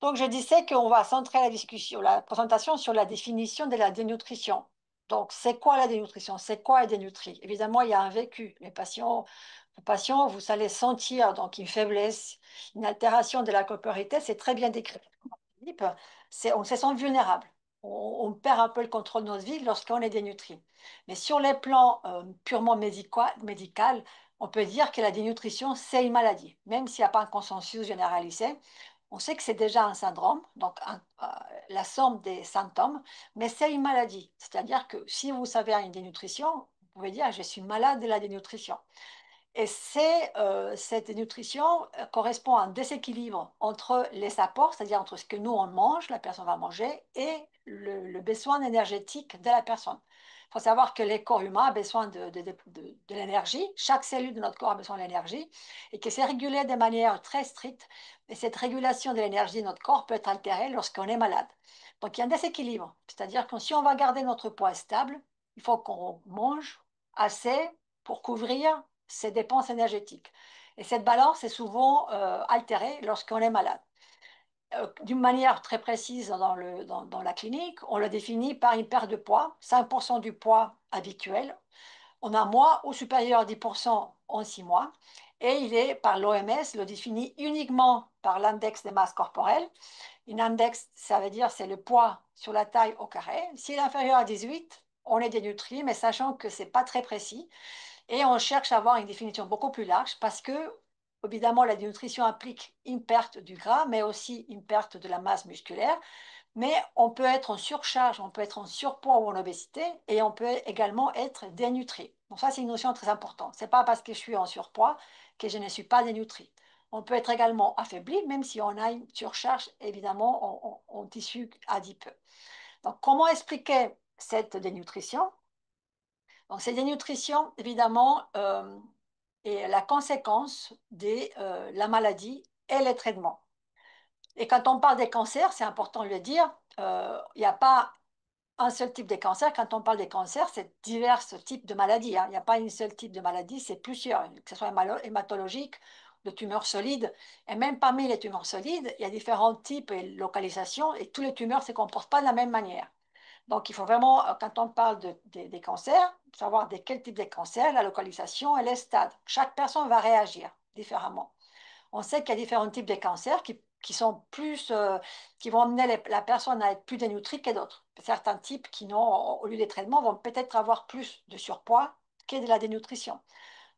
Donc, je disais qu'on va centrer la discussion, la présentation sur la définition de la dénutrition. Donc, c'est quoi la dénutrition? C'est quoi être dénutri? Évidemment, il y a un vécu. Les patients, vous allez sentir donc une faiblesse, une altération de la corporité. C'est très bien décrit. Philippe. On se sent vulnérable. On perd un peu le contrôle de notre vie lorsqu'on est dénutri. Mais sur les plans purement médical, on peut dire que la dénutrition, c'est une maladie. Même s'il n'y a pas un consensus généralisé, on sait que c'est déjà un syndrome, donc la somme des symptômes, mais c'est une maladie. C'est-à-dire que si vous avez une dénutrition, vous pouvez dire je suis malade de la dénutrition. Et cette dénutrition correspond à un déséquilibre entre les apports, c'est-à-dire entre ce que nous on mange, la personne va manger, et le besoin énergétique de la personne. Il faut savoir que les corps humains ont besoin de l'énergie, chaque cellule de notre corps a besoin de l'énergie, et que c'est régulé de manière très stricte. Et cette régulation de l'énergie de notre corps peut être altérée lorsqu'on est malade. Donc il y a un déséquilibre, c'est-à-dire que si on va garder notre poids stable, il faut qu'on mange assez pour couvrir ses dépenses énergétiques. Et cette balance est souvent altérée lorsqu'on est malade. D'une manière très précise dans la clinique, on le définit par une perte de poids, 5% du poids habituel en un mois ou supérieur à 10% en 6 mois. Et il est, par l'OMS, le défini uniquement par l'index de masse corporelle. Un index, ça veut dire c'est le poids sur la taille au carré. S'il est inférieur à 18, on est dénutri, mais sachant que ce n'est pas très précis. Et on cherche à avoir une définition beaucoup plus large parce que, évidemment, la dénutrition implique une perte du gras, mais aussi une perte de la masse musculaire. Mais on peut être en surcharge, on peut être en surpoids ou en obésité, et on peut également être dénutri. Donc ça, c'est une notion très importante. Ce n'est pas parce que je suis en surpoids que je ne suis pas dénutri. On peut être également affaibli, même si on a une surcharge, évidemment, en tissu adipeux. Donc, comment expliquer cette dénutrition? Donc, cette dénutrition, évidemment, est la conséquence de la maladie et les traitements. Et quand on parle des cancers, c'est important de le dire, il n'y a pas un seul type de cancer. Quand on parle des cancers, c'est divers types de maladies, hein. Il n'y a pas un seul type de maladie, c'est plusieurs, que ce soit hématologique, de tumeurs solides. Et même parmi les tumeurs solides, il y a différents types et localisations, et tous les tumeurs ne se comportent pas de la même manière. Donc, il faut vraiment, quand on parle des cancers, savoir de quel type de cancer, la localisation et les stades. Chaque personne va réagir différemment. On sait qu'il y a différents types de cancers qui sont plus, qui vont amener la personne à être plus dénutrie que d'autres. Certains types qui n'ont, au lieu des traitements, vont peut-être avoir plus de surpoids que de la dénutrition.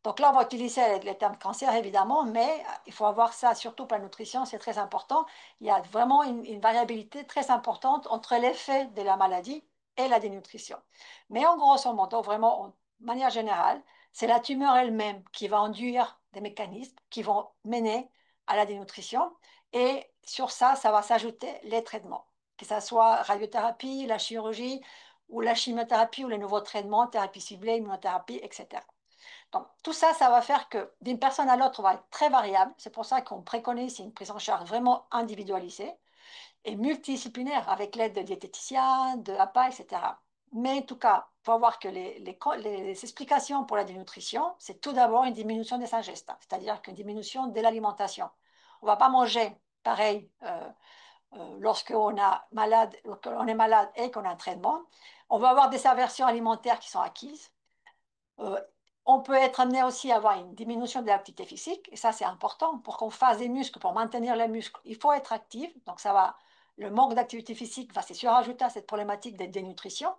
Donc là, on va utiliser les termes cancer, évidemment, mais il faut avoir ça, surtout pour la nutrition, c'est très important. Il y a vraiment une variabilité très importante entre l'effet de la maladie et la dénutrition. Mais en grosso modo, vraiment, de manière générale, c'est la tumeur elle-même qui va induire des mécanismes qui vont mener à la dénutrition. Et sur ça, ça va s'ajouter les traitements, que ce soit radiothérapie, la chirurgie, ou la chimiothérapie, ou les nouveaux traitements, thérapie ciblée, immunothérapie, etc. Donc, tout ça, ça va faire que d'une personne à l'autre, on va être très variable. C'est pour ça qu'on préconise une prise en charge vraiment individualisée et multidisciplinaire avec l'aide de diététiciens, de APA, etc. Mais en tout cas, il faut voir que les explications pour la dénutrition, c'est tout d'abord une diminution des ingestes, hein, c'est-à-dire qu'une diminution de l'alimentation. On ne va pas manger pareil lorsqu'on est malade et qu'on a un traitement. On va avoir des aversions alimentaires qui sont acquises. Euh, on peut être amené aussi à avoir une diminution de l'activité physique, et ça c'est important pour qu'on fasse des muscles, pour maintenir les muscles, il faut être actif, donc ça va, le manque d'activité physique va se surajouter à cette problématique de dénutrition.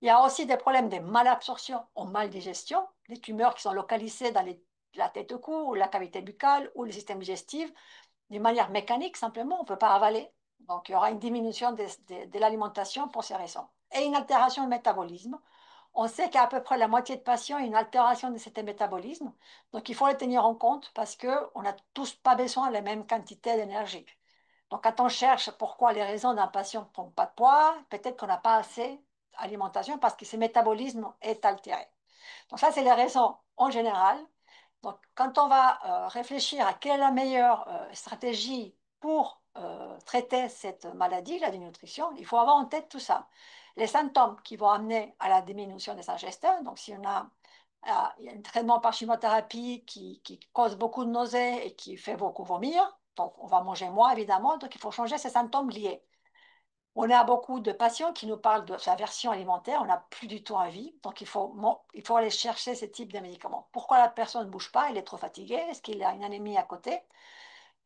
Il y a aussi des problèmes de malabsorption ou maldigestion, des tumeurs qui sont localisées dans la tête au cou, ou la cavité buccale, ou le système digestif, d'une manière mécanique simplement, on ne peut pas avaler. Donc il y aura une diminution de l'alimentation pour ces raisons. Et une altération du métabolisme. On sait qu'à peu près la moitié de patients ont une altération de cet métabolisme. Donc, il faut le tenir en compte parce qu'on n'a tous pas besoin de la même quantité d'énergie. Donc, quand on cherche pourquoi les raisons d'un patient ne prend pas de poids, peut-être qu'on n'a pas assez d'alimentation parce que ce métabolisme est altéré. Donc, ça, c'est les raisons en général. Donc, quand on va réfléchir à quelle est la meilleure stratégie pour traiter cette maladie, la dénutrition, il faut avoir en tête tout ça. Les symptômes qui vont amener à la diminution des ingestes. Donc, si on a, il y a un traitement par chimiothérapie qui cause beaucoup de nausées et qui fait beaucoup vomir, Donc, on va manger moins, évidemment, donc il faut changer ces symptômes liés. On a beaucoup de patients qui nous parlent de sa version alimentaire, on n'a plus du tout envie, donc il faut aller chercher ce type de médicaments. Pourquoi la personne ne bouge pas? Il est trop fatigué? Est-ce qu'il a une anémie à côté?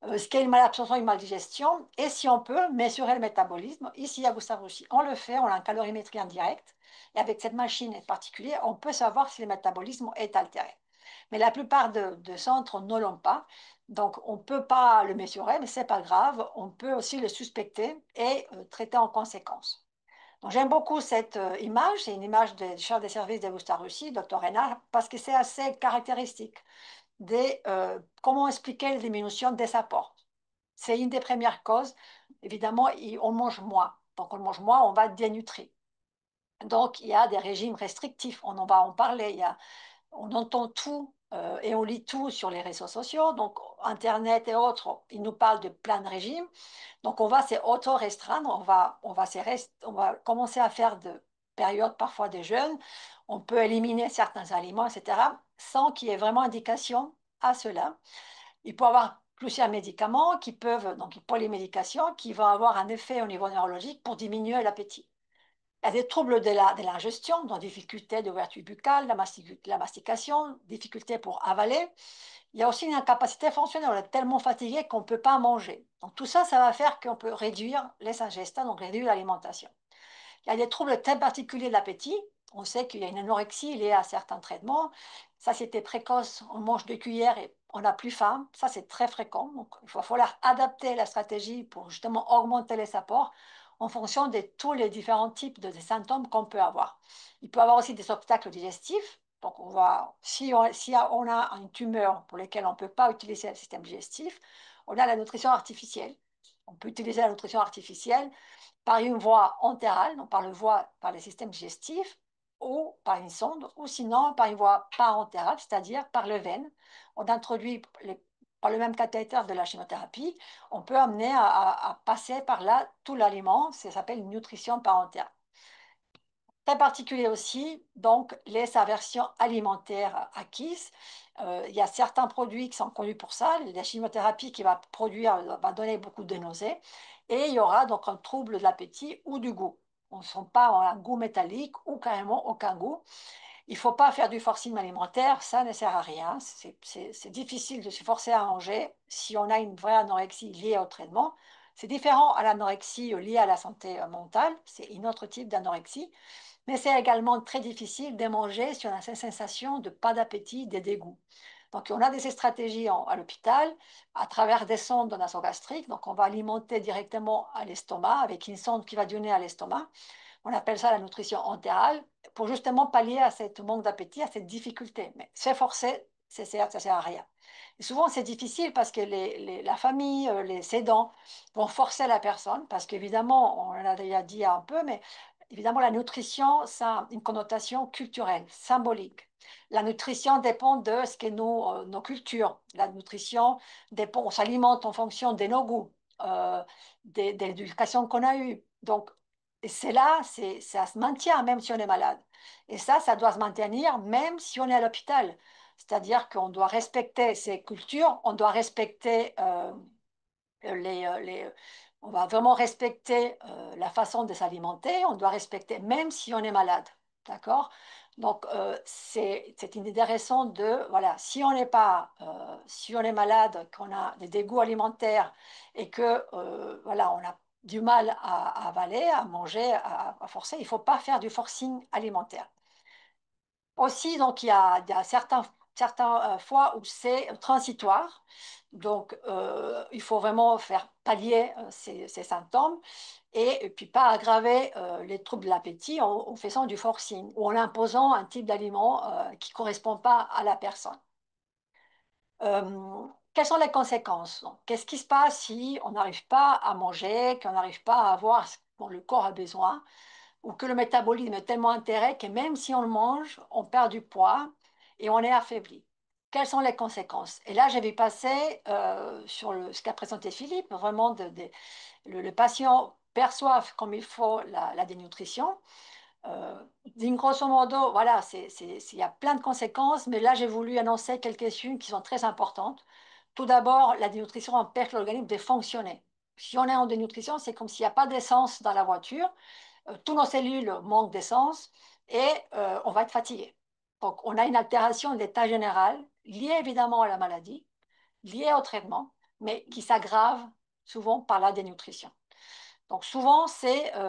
Ce qu'est une malabsorption, une maldigestion, et si on peut mesurer le métabolisme, ici à Gustave Roussy, on le fait, on a une calorimétrie en direct, et avec cette machine en particulier, on peut savoir si le métabolisme est altéré. Mais la plupart de centres ne l'ont pas, donc on ne peut pas le mesurer, mais ce n'est pas grave, on peut aussi le suspecter et traiter en conséquence. Donc j'aime beaucoup cette image, c'est une image du chef des services de Gustave Roussy, Dr Renard, parce que c'est assez caractéristique de comment expliquer la diminution des apports. C'est une des premières causes. Évidemment, on mange moins. Donc, on mange moins, on va dénutrir. Donc, il y a des régimes restrictifs. On en va en parler. On entend tout et on lit tout sur les réseaux sociaux. Donc, Internet et autres, ils nous parlent de plein de régimes. Donc, on va s'auto-restreindre. On va commencer à faire de périodes parfois de jeûne. On peut éliminer certains aliments, etc., sans qu'il y ait vraiment indication à cela. Il peut y avoir plusieurs médicaments qui peuvent, donc polymédications, qui vont avoir un effet au niveau neurologique pour diminuer l'appétit. Il y a des troubles de l'ingestion, donc difficulté d'ouverture buccale, la mastication, difficulté pour avaler. Il y a aussi une incapacité fonctionnelle. On est tellement fatigué qu'on ne peut pas manger. Donc tout ça, ça va faire qu'on peut réduire les ingestes, donc réduire l'alimentation. Il y a des troubles très particuliers de l'appétit. On sait qu'il y a une anorexie liée à certains traitements. Ça, c'était précoce. On mange 2 cuillères et on n'a plus faim. Ça, c'est très fréquent. Donc, il va falloir adapter la stratégie pour justement augmenter les apports en fonction de tous les différents types de symptômes qu'on peut avoir. Il peut y avoir aussi des obstacles digestifs. Donc, si on a une tumeur pour laquelle on ne peut pas utiliser le système digestif, on a la nutrition artificielle. On peut utiliser la nutrition artificielle par une voie entérale, donc par le système digestif, ou par une sonde, ou sinon par une voie parentérale, c'est-à-dire par le veine. On introduit par le même cathéter de la chimiothérapie, on peut amener à passer par là tout l'aliment, ça s'appelle une nutrition parentérale. Très particulier aussi, donc les aversions alimentaires acquises. Il y a certains produits qui sont connus pour ça. La chimiothérapie qui va va donner beaucoup de nausées. Et il y aura donc un trouble de l'appétit ou du goût. On ne sent pas un goût métallique ou carrément aucun goût. Il ne faut pas faire du forcing alimentaire, ça ne sert à rien. C'est difficile de se forcer à manger si on a une vraie anorexie liée au traitement. C'est différent à l'anorexie liée à la santé mentale, c'est un autre type d'anorexie. Mais c'est également très difficile de manger si on a cette sensation de pas d'appétit, de dégoût. Donc, on a des stratégies à l'hôpital à travers des sondes nasogastriques. Donc, on va alimenter directement à l'estomac avec une sonde qui va donner à l'estomac. On appelle ça la nutrition entérale pour justement pallier à ce manque d'appétit, à cette difficulté. Mais c'est forcé, ça sert à rien. Et souvent, c'est difficile parce que la famille, les aidants vont forcer la personne parce qu'évidemment, on en a déjà dit un peu, mais évidemment, la nutrition, ça a une connotation culturelle, symbolique. La nutrition dépend de ce qu'est nos cultures. La nutrition dépend, on s'alimente en fonction de nos goûts, de l'éducation qu'on a eue. Donc, et c'est là, ça se maintient même si on est malade. Et ça doit se maintenir même si on est à l'hôpital. C'est-à-dire qu'on doit respecter ces cultures, on doit respecter on va vraiment respecter la façon de s'alimenter, on doit respecter même si on est malade. D'accord? Donc, c'est une des raisons de, voilà, si on est malade, qu'on a des dégoûts alimentaires et que, voilà, on a du mal à avaler, à manger, à forcer, il ne faut pas faire du forcing alimentaire. Aussi, donc, il y a certains fois où c'est transitoire. Donc, il faut vraiment faire pallier ces symptômes et puis pas aggraver les troubles de l'appétit en faisant du forcing ou en imposant un type d'aliment qui ne correspond pas à la personne. Quelles sont les conséquences? Donc, qu'est-ce qui se passe si on n'arrive pas à manger, qu'on n'arrive pas à avoir ce dont le corps a besoin? Ou que le métabolisme est tellement altéré que même si on le mange, on perd du poids et on est affaibli. Quelles sont les conséquences? Et là, je vais passer sur ce qu'a présenté Philippe, vraiment le patient perçoit comme il faut la dénutrition. Grosso modo, voilà, il y a plein de conséquences, mais là, j'ai voulu annoncer quelques-unes qui sont très importantes Tout d'abord, la dénutrition empêche l'organisme de fonctionner. Si on est en dénutrition, c'est comme s'il n'y a pas d'essence dans la voiture, tous nos cellules manquent d'essence et on va être fatigué. Donc, on a une altération de l'état général liée évidemment à la maladie, liée au traitement, mais qui s'aggrave souvent par la dénutrition. Donc, souvent,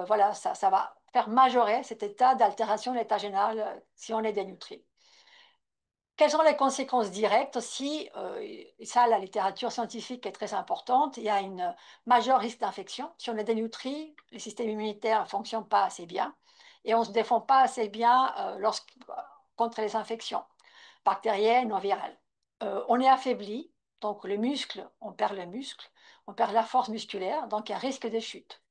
voilà, ça va faire majorer cet état d'altération de l'état général si on est dénutri. Quelles sont les conséquences directes si, et ça, la littérature scientifique est très importante, il y a un majeur risque d'infection. Si on est dénutri, le système immunitaire ne fonctionne pas assez bien et on ne se défend pas assez bien contre les infections bactériennes ou virales. On est affaibli, donc le muscle, on perd le muscle, on perd la force musculaire, donc il y a un risque de chute.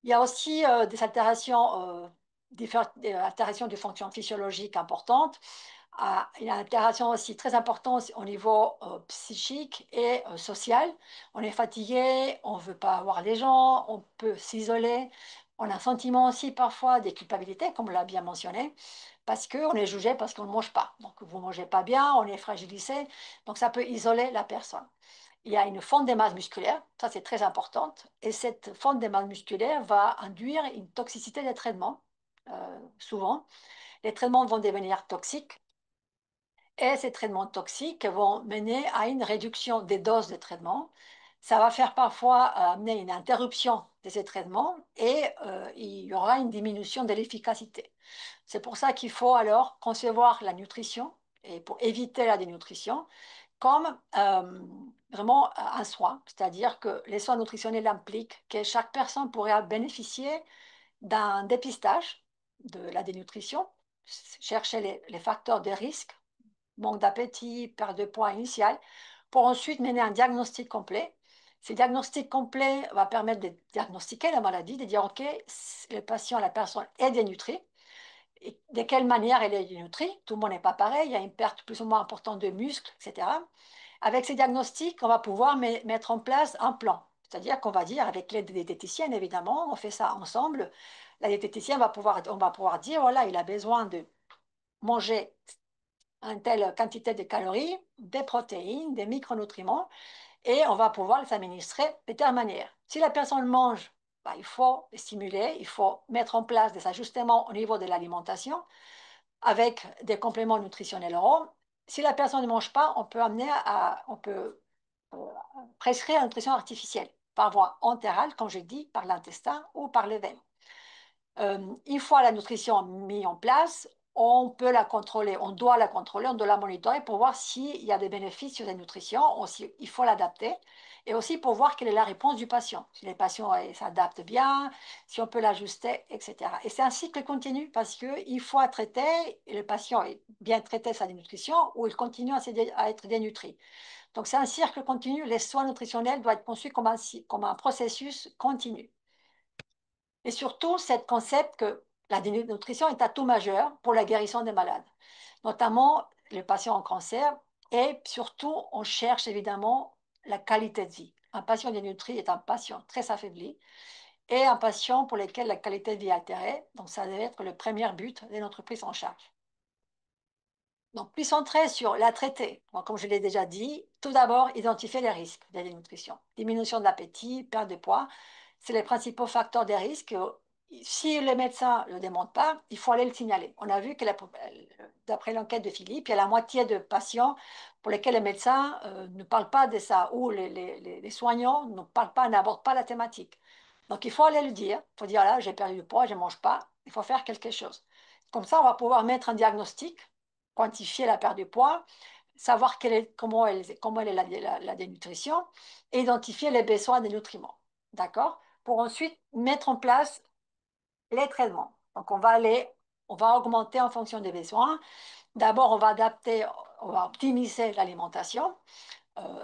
Il y a aussi des altérations de fonction physiologique importantes. Il y a une altération aussi très importante au niveau psychique et social. On est fatigué, on ne veut pas voir les gens, on peut s'isoler. On a un sentiment aussi parfois de culpabilité, comme on l'a bien mentionné, parce qu'on est jugé parce qu'on ne mange pas. Donc vous ne mangez pas bien, on est fragilisé, donc ça peut isoler la personne. Il y a une fonte des masses musculaires, ça c'est très important, et cette fonte des masses musculaires va induire une toxicité des traitements, souvent. Les traitements vont devenir toxiques, et ces traitements toxiques vont mener à une réduction des doses de traitement. Ça va faire parfois amener une interruption de ces traitements et il y aura une diminution de l'efficacité. C'est pour ça qu'il faut alors concevoir la nutrition et pour éviter la dénutrition comme vraiment un soin, c'est-à-dire que les soins nutritionnels impliquent que chaque personne pourrait bénéficier d'un dépistage de la dénutrition, chercher les facteurs de risque, manque d'appétit, perte de poids initiale, pour ensuite mener un diagnostic complet. Ce diagnostic complet va permettre de diagnostiquer la maladie, de dire, OK, le patient, la personne est dénutrie, et de quelle manière elle est dénutrie. Tout le monde n'est pas pareil, il y a une perte plus ou moins importante de muscles, etc. Avec ces diagnostics, on va pouvoir mettre en place un plan. C'est-à-dire qu'on va dire, avec l'aide des diététiciennes, évidemment, on fait ça ensemble. La diététicienne on va pouvoir dire, voilà, il a besoin de manger une telle quantité de calories, des protéines, des micronutriments, et on va pouvoir les administrer de telle manière. Si la personne mange, bah, il faut stimuler, il faut mettre en place des ajustements au niveau de l'alimentation avec des compléments nutritionnels oraux. Si la personne ne mange pas, on peut euh, prescrire la nutrition artificielle par voie entérale, comme je dis, par l'intestin ou par les veines. Une fois la nutrition mise en place, on peut la contrôler, on doit la contrôler, on doit la monitorer pour voir s'il y a des bénéfices sur la nutrition, aussi, il faut l'adapter, et aussi pour voir quelle est la réponse du patient, si les patients s'adaptent bien, si on peut l'ajuster, etc. Et c'est un cycle continu parce qu'il faut traiter, et le patient est bien traité sa dénutrition, ou il continue à être dénutri. Donc c'est un cercle continu, les soins nutritionnels doivent être conçus comme un processus continu. Et surtout, cette concept que la dénutrition est un atout majeur pour la guérison des malades, notamment les patients en cancer. Et surtout, on cherche évidemment la qualité de vie. Un patient dénutri est un patient très affaibli et un patient pour lequel la qualité de vie est altérée. Donc, ça devait être le premier but de notre prise en charge. Donc, plus centré sur la traiter. Donc, comme je l'ai déjà dit, tout d'abord, identifier les risques de la dénutrition. Diminution de l'appétit, perte de poids, c'est les principaux facteurs de risque. Si le médecin ne le démontre pas, il faut aller le signaler. On a vu que d'après l'enquête de Philippe, il y a la moitié de patients pour lesquels les médecins ne parlent pas de ça, ou les soignants ne parlent pas, n'abordent pas la thématique. Donc, il faut aller le dire. Il faut dire, là, j'ai perdu du poids, je ne mange pas. Il faut faire quelque chose. Comme ça, on va pouvoir mettre un diagnostic, quantifier la perte de poids, savoir comment elle est la dénutrition et identifier les besoins des nutriments. D'accord? Pour ensuite mettre en place les traitements. Donc, on va augmenter en fonction des besoins. D'abord, on va optimiser l'alimentation.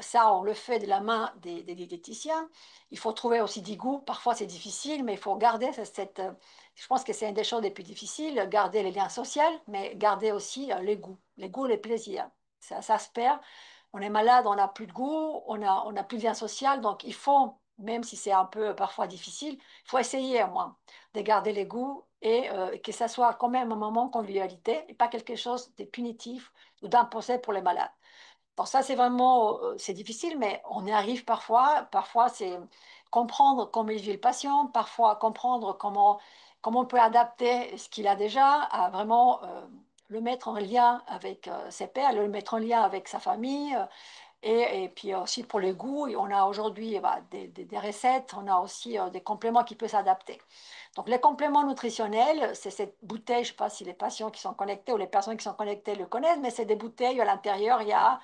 Ça, on le fait de la main des diététiciens. Il faut trouver aussi du goût. Parfois, c'est difficile, mais il faut garder je pense que c'est une des choses les plus difficiles, garder les liens sociaux, mais garder aussi les goûts, les plaisirs. Ça se perd. On est malade, on n'a plus de goût, on a plus de lien social. Donc, il faut, même si c'est un peu parfois difficile, il faut essayer au moins de garder les goûts et que ça soit quand même un moment de convivialité et pas quelque chose de punitif ou d'imposé pour les malades. Donc ça, c'est vraiment, c'est difficile, mais on y arrive parfois. Parfois, c'est comprendre comment il vit le patient, parfois comprendre comment on peut adapter ce qu'il a déjà, à vraiment le mettre en lien avec ses pairs, le mettre en lien avec sa famille. Et puis aussi pour les goûts, on a aujourd'hui des recettes, on a aussi des compléments qui peuvent s'adapter. Donc les compléments nutritionnels, c'est cette bouteille, je ne sais pas si les patients qui sont connectés ou les personnes qui sont connectées le connaissent, mais c'est des bouteilles, à l'intérieur, il y a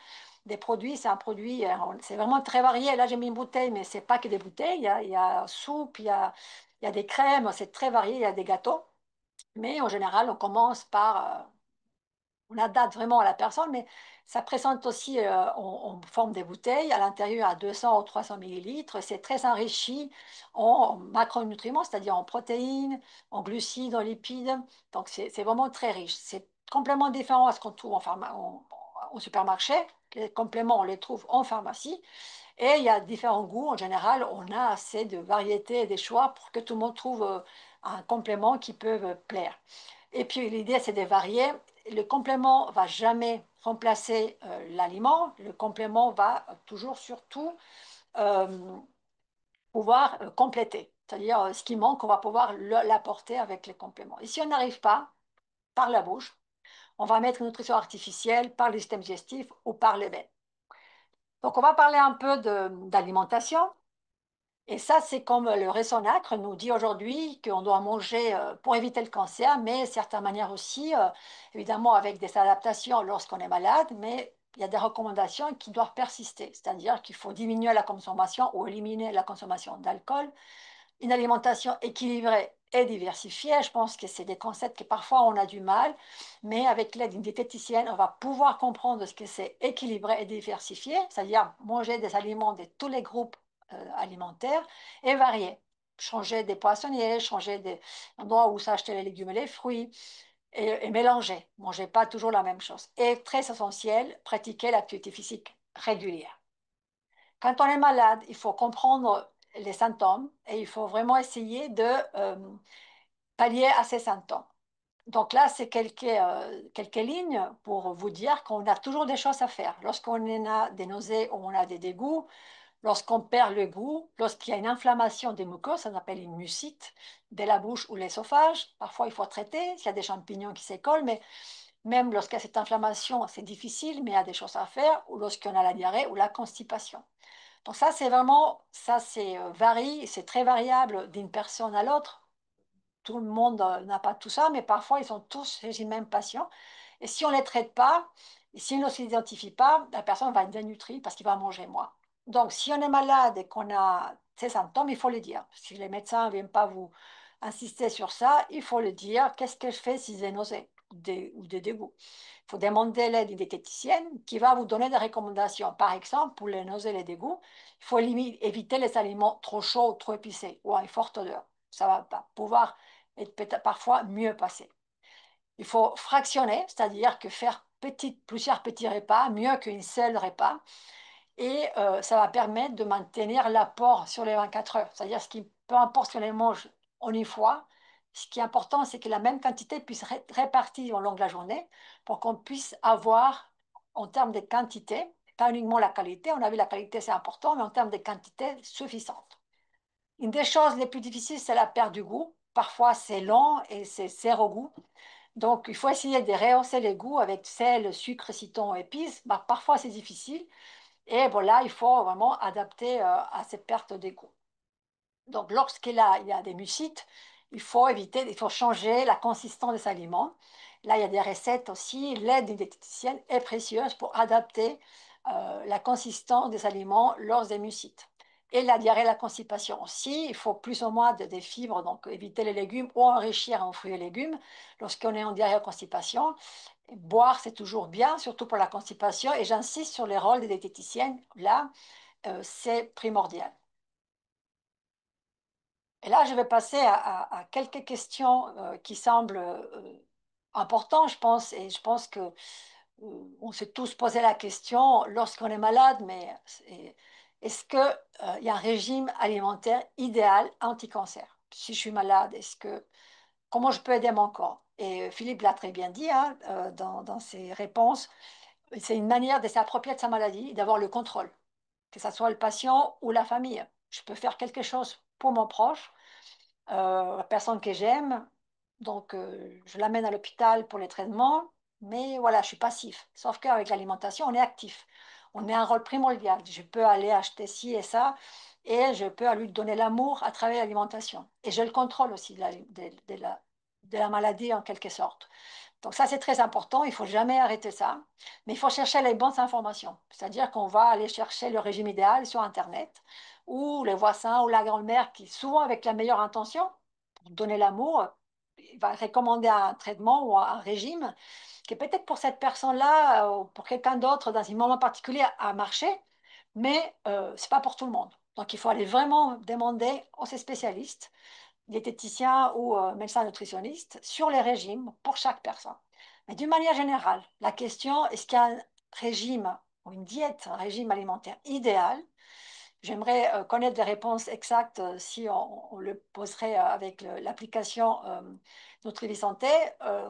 des produits, c'est un produit, c'est vraiment très varié. Là, j'ai mis une bouteille, mais ce n'est pas que des bouteilles, il y a soupe, il y a des crèmes, c'est très varié, il y a des gâteaux. Mais en général, on commence par on adapte vraiment à la personne, mais ça présente aussi en forme des bouteilles, à l'intérieur à 200 ou 300 millilitres. C'est très enrichi en macronutriments, c'est-à-dire en protéines, en glucides, en lipides. Donc c'est vraiment très riche. C'est complètement différent à ce qu'on trouve au supermarché. Les compléments, on les trouve en pharmacie. Et il y a différents goûts. En général, on a assez de variétés et des choix pour que tout le monde trouve un complément qui peut plaire. Et puis l'idée, c'est de varier. Le complément va jamais remplacer l'aliment. Le complément va toujours surtout euh, pouvoir compléter. C'est-à-dire ce qui manque, on va pouvoir l'apporter avec les compléments. Et si on n'arrive pas par la bouche, on va mettre une nutrition artificielle par le système digestif ou par les veines. Donc on va parler un peu d'alimentation. Et ça, c'est comme le Ressonacre nous dit aujourd'hui qu'on doit manger pour éviter le cancer, mais de certaines manières aussi, évidemment avec des adaptations lorsqu'on est malade, mais il y a des recommandations qui doivent persister, c'est-à-dire qu'il faut diminuer la consommation ou éliminer la consommation d'alcool, une alimentation équilibrée et diversifiée. Je pense que c'est des concepts que parfois on a du mal, mais avec l'aide d'une diététicienne, on va pouvoir comprendre ce que c'est équilibré et diversifié, c'est-à-dire manger des aliments de tous les groupes alimentaires et variés. Changer des poissonniers, changer des endroits où s'acheter les légumes et les fruits et mélanger. Manger pas toujours la même chose. Et très essentiel, pratiquer l'activité physique régulière. Quand on est malade, il faut comprendre les symptômes et il faut vraiment essayer de pallier à ces symptômes. Donc là, c'est quelques lignes pour vous dire qu'on a toujours des choses à faire. Lorsqu'on a des nausées ou on a des dégoûts, lorsqu'on perd le goût, lorsqu'il y a une inflammation des muqueuses, ça s'appelle une mucite, de la bouche ou l'ésophage, parfois il faut traiter, s'il y a des champignons qui s'écolent, mais même lorsqu'il y a cette inflammation, c'est difficile, mais il y a des choses à faire, ou lorsqu'on a la diarrhée ou la constipation. Donc ça, c'est vraiment, ça c'est varie, c'est très variable d'une personne à l'autre. Tout le monde n'a pas tout ça, mais parfois ils sont tous chez les mêmes patients. Et si on ne les traite pas, et si on ne s'identifie pas, la personne va être dénutrie parce qu'il va manger moins. Donc, si on est malade et qu'on a ces symptômes, il faut le dire. Si les médecins ne viennent pas vous insister sur ça, il faut le dire. Qu'est-ce que je fais si j'ai nausées ou des dégoûts? Il faut demander l'aide d'une diététicienne qui va vous donner des recommandations. Par exemple, pour les nausées et les dégoûts, il faut éviter les aliments trop chauds ou trop épicés ou à une forte odeur. Ça va pas pouvoir être peut-être parfois mieux passer. Il faut fractionner, c'est-à-dire que faire plusieurs petits repas, mieux qu'un seul repas, et ça va permettre de maintenir l'apport sur les 24 heures. C'est-à-dire peu importe ce qu'on les mange en une fois, ce qui est important, c'est que la même quantité puisse être répartie au long de la journée pour qu'on puisse avoir, en termes de quantité, pas uniquement la qualité, on a vu la qualité c'est important, mais en termes de quantité suffisante. Une des choses les plus difficiles, c'est la perte du goût. Parfois, c'est long et c'est zéro goût. Donc, il faut essayer de rehausser les goûts avec sel, sucre, citron, épices. Bah, parfois, c'est difficile. Et voilà, il faut vraiment adapter à cette perte de goût. Donc, il y a des mucites, il faut éviter, il faut changer la consistance des aliments. Là, il y a des recettes aussi. L'aide d'une diététicienne est précieuse pour adapter la consistance des aliments lors des mucites. Et la diarrhée, la constipation aussi, il faut plus ou moins des fibres, donc éviter les légumes ou enrichir en fruits et légumes lorsqu'on est en diarrhée ou constipation. Et boire, c'est toujours bien, surtout pour la constipation. Et j'insiste sur les rôles des diététiciennes. Là, c'est primordial. Et là, je vais passer à quelques questions qui semblent importantes, je pense, et je pense que on s'est tous posé la question lorsqu'on est malade, mais est-ce que il y a un régime alimentaire idéal anti-cancer? Si je suis malade, comment je peux aider mon corps? Et Philippe l'a très bien dit hein, dans ses réponses. C'est une manière de s'approprier de sa maladie et d'avoir le contrôle, que ce soit le patient ou la famille. Je peux faire quelque chose pour mon proche, la personne que j'aime, donc je l'amène à l'hôpital pour les traitements, mais voilà, je suis passif. Sauf qu'avec l'alimentation, on est actif. On a un rôle primordial. Je peux aller acheter ci et ça, et je peux lui donner l'amour à travers l'alimentation. Et je le contrôle aussi de la maladie en quelque sorte. Donc ça, c'est très important, il ne faut jamais arrêter ça, mais il faut chercher les bonnes informations. C'est-à-dire qu'on va aller chercher le régime idéal sur Internet, ou le voisin ou la grand-mère qui, souvent avec la meilleure intention, pour donner l'amour, il va recommander un traitement ou un régime qui peut-être pour cette personne-là ou pour quelqu'un d'autre dans un moment particulier a marché, mais ce n'est pas pour tout le monde. Donc il faut aller vraiment demander aux spécialistes diététicien ou médecin nutritionniste sur les régimes pour chaque personne. Mais d'une manière générale, la question, est-ce qu'il y a un régime ou une diète, un régime alimentaire idéal? J'aimerais connaître des réponses exactes si on le poserait avec l'application Nutrivi Santé.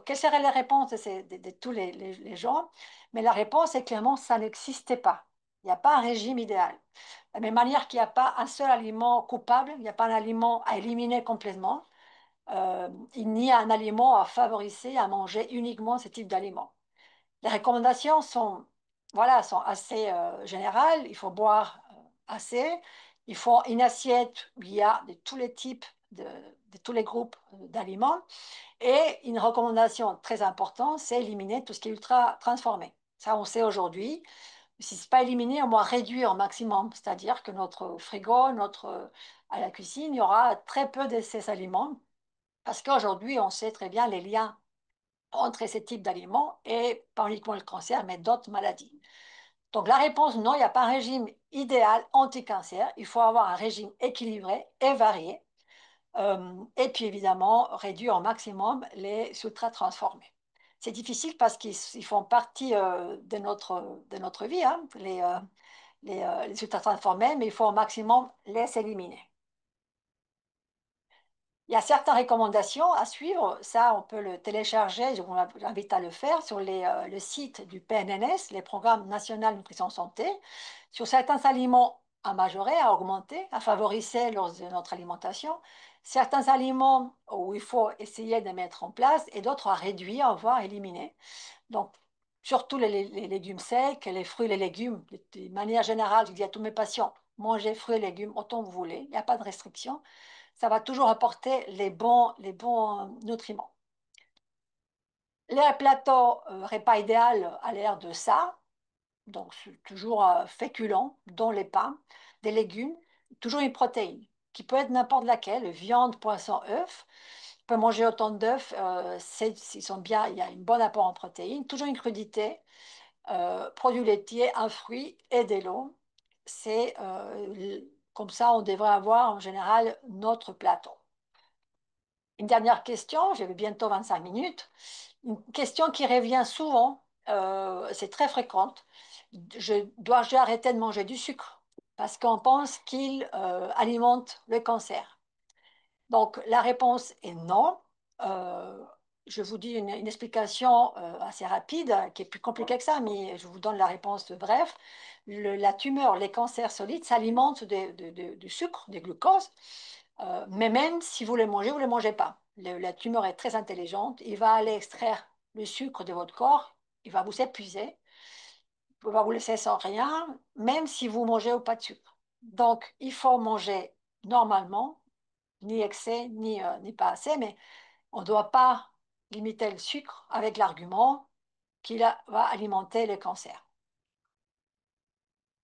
Quelles seraient les réponses de tous les gens? Mais la réponse est clairement, ça n'existait pas. Il n'y a pas un régime idéal. De la même manière qu'il n'y a pas un seul aliment coupable, il n'y a pas un aliment à éliminer complètement. Il n'y a un aliment à favoriser, à manger uniquement ce type d'aliment. Les recommandations sont, voilà, sont assez générales. Il faut boire assez. Il faut une assiette où il y a de tous les types, de tous les groupes d'aliments. Et une recommandation très importante, c'est éliminer tout ce qui est ultra transformé. Ça, on sait aujourd'hui. Si ce n'est pas éliminé, au moins réduire au maximum. C'est-à-dire que notre frigo, à la cuisine, il y aura très peu de ces aliments. Parce qu'aujourd'hui, on sait très bien les liens entre ces types d'aliments et pas uniquement le cancer, mais d'autres maladies. Donc la réponse, non, il n'y a pas un régime idéal anti-cancer. Il faut avoir un régime équilibré et varié. Et puis évidemment, réduire au maximum les sucres transformés. C'est difficile parce qu'ils font partie de notre vie, hein, les sucres transformés, mais il faut au maximum les éliminer. Il y a certaines recommandations à suivre. Ça, on peut le télécharger. Je vous invite à le faire sur le site du PNNS, les programmes nationaux nutrition santé, sur certains aliments à majorer, à augmenter, à favoriser lors de notre alimentation, certains aliments où il faut essayer de mettre en place et d'autres à réduire, voire éliminer. Donc, surtout les légumes secs, les fruits et les légumes. De manière générale, je dis à tous mes patients, mangez fruits et légumes autant que vous voulez, il n'y a pas de restriction. Ça va toujours apporter les bons nutriments. Les plateaux repas idéal à l'air de ça, donc c'est toujours féculent, dont les pains, des légumes, toujours une protéine, qui peut être n'importe laquelle, viande, poisson, œufs. On peut manger autant d'œufs, ils sont bien, il y a un bon apport en protéines, toujours une crudité, produits laitiers, un fruit et de l'eau. Comme ça, on devrait avoir en général notre plateau. Une dernière question, j'ai bientôt 25 minutes. Une question qui revient souvent, c'est très fréquente. Dois-je arrêter de manger du sucre? Parce qu'on pense qu'il alimente le cancer. Donc la réponse est non. Euh, je vous dis une explication assez rapide, qui est plus compliquée que ça, mais je vous donne la réponse bref. La tumeur, les cancers solides s'alimentent du sucre, des glucoses, mais même si vous les mangez, vous ne les mangez pas. La tumeur est très intelligente, il va aller extraire le sucre de votre corps, il va vous épuiser, il va vous laisser sans rien, même si vous mangez ou pas de sucre. Donc, il faut manger normalement, ni excès, ni pas assez, mais on ne doit pas limiter le sucre avec l'argument qu'il va alimenter le cancer.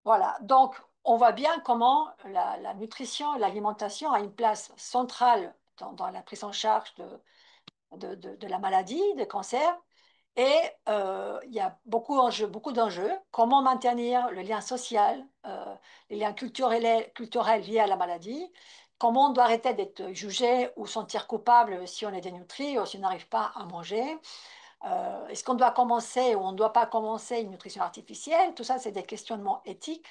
Voilà, donc on voit bien comment la nutrition et l'alimentation a une place centrale dans la prise en charge de la maladie, de cancer. Et il y a beaucoup d'enjeux. Comment maintenir le lien social, les liens culturels liés à la maladie? Comment on doit arrêter d'être jugé ou sentir coupable si on est dénutri ou si on n'arrive pas à manger? Est-ce qu'on doit commencer ou on ne doit pas commencer une nutrition artificielle? Tout ça, c'est des questionnements éthiques.